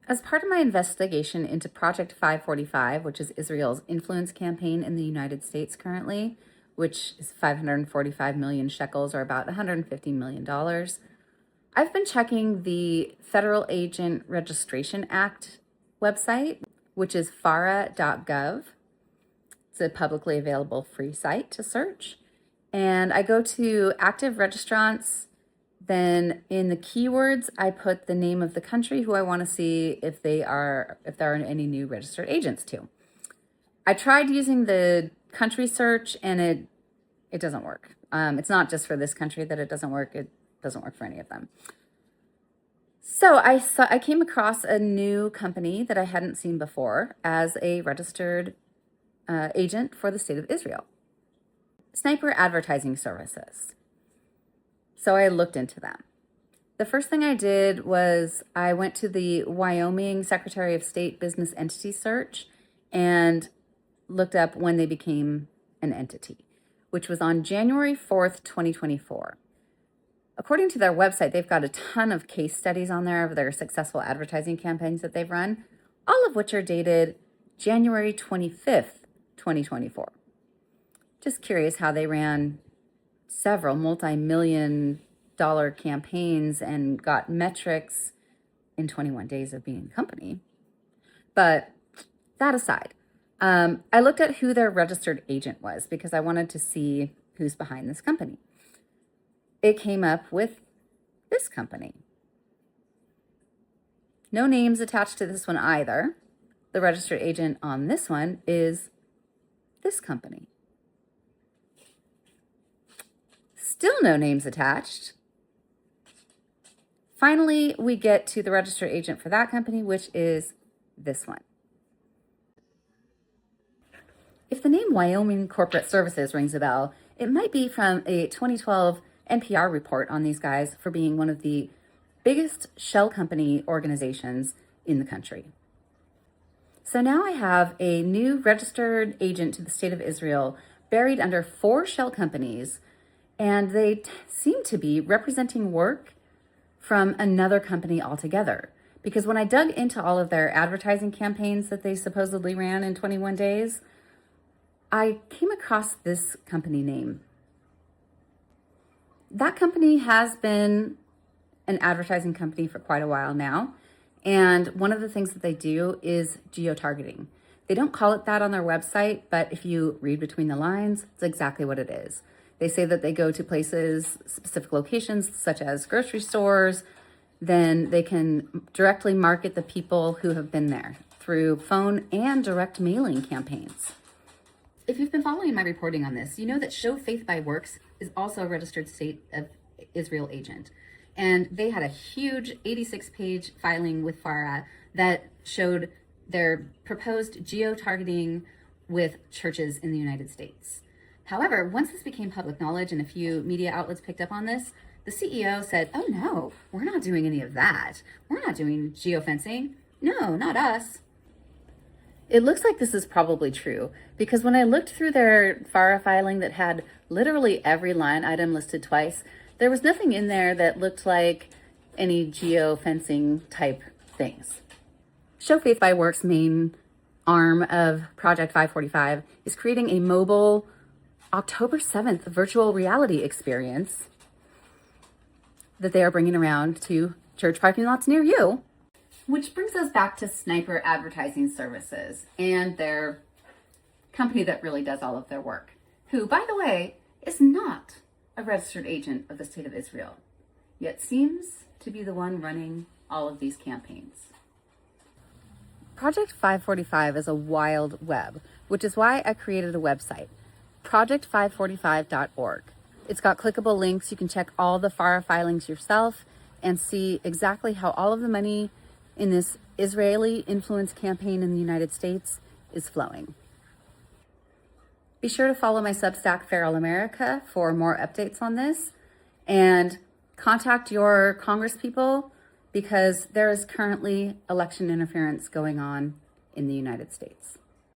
As part of my investigation into Project 545, which is Israel's influence campaign in the United States currently, which is 545 million shekels or about $150 million, I've been checking the Federal Agent Registration Act website, which is FARA.gov. It's a publicly available free site to search. And I go to active registrants. Then in the keywords, I put the name of the country who I want to see if there are any new registered agents too. I tried using the country search and it doesn't work. It's not just for this country that it doesn't work. It doesn't work for any of them. So I came across a new company that I hadn't seen before as a registered agent for the state of Israel. Sniper Advertising Services. So I looked into them. The first thing I did was I went to the Wyoming Secretary of State Business Entity Search and looked up when they became an entity, which was on January 4th, 2024. According to their website, they've got a ton of case studies on there of their successful advertising campaigns that they've run, all of which are dated January 25th, 2024. Just curious how they ran several multi-million-dollar campaigns and got metrics in 21 days of being a company. But that aside, I looked at who their registered agent was because I wanted to see who's behind this company. It came up with this company. No names attached to this one either. The registered agent on this one is this company. Still no names attached. Finally, we get to the registered agent for that company, which is this one. If the name Wyoming Corporate Services rings a bell, it might be from a 2012 NPR report on these guys for being one of the biggest shell company organizations in the country. So now I have a new registered agent to the state of Israel buried under 4 shell companies, and they seem to be representing work from another company altogether. Because when I dug into all of their advertising campaigns that they supposedly ran in 21 days, I came across this company name. That company has been an advertising company for quite a while now. And one of the things that they do is geo-targeting. They don't call it that on their website, but if you read between the lines, it's exactly what it is. They say that they go to places, specific locations, such as grocery stores. Then they can directly market the people who have been there through phone and direct mailing campaigns. If you've been following my reporting on this, you know that Show Faith by Works is also a registered state of Israel agent. And they had a huge 86-page filing with FARA that showed their proposed geo-targeting with churches in the United States. However, once this became public knowledge and a few media outlets picked up on this, the CEO said, "Oh no, we're not doing any of that. We're not doing geofencing. No, not us." It looks like this is probably true because when I looked through their FARA filing that had literally every line item listed twice, there was nothing in there that looked like any geofencing type things. Show Faith by Works' main arm of Project 545 is creating a mobile October 7th virtual reality experience that they are bringing around to church parking lots near you. Which brings us back to Sniper Advertising Services and their company that really does all of their work, who, by the way, is not a registered agent of the state of Israel, yet seems to be the one running all of these campaigns. Project 545 is a wild web, which is why I created a website, project545.org. It's got clickable links. You can check all the FARA filings yourself and see exactly how all of the money in this Israeli influence campaign in the United States is flowing. Be sure to follow my Substack, Feral America, for more updates on this, and contact your congresspeople because there is currently election interference going on in the United States.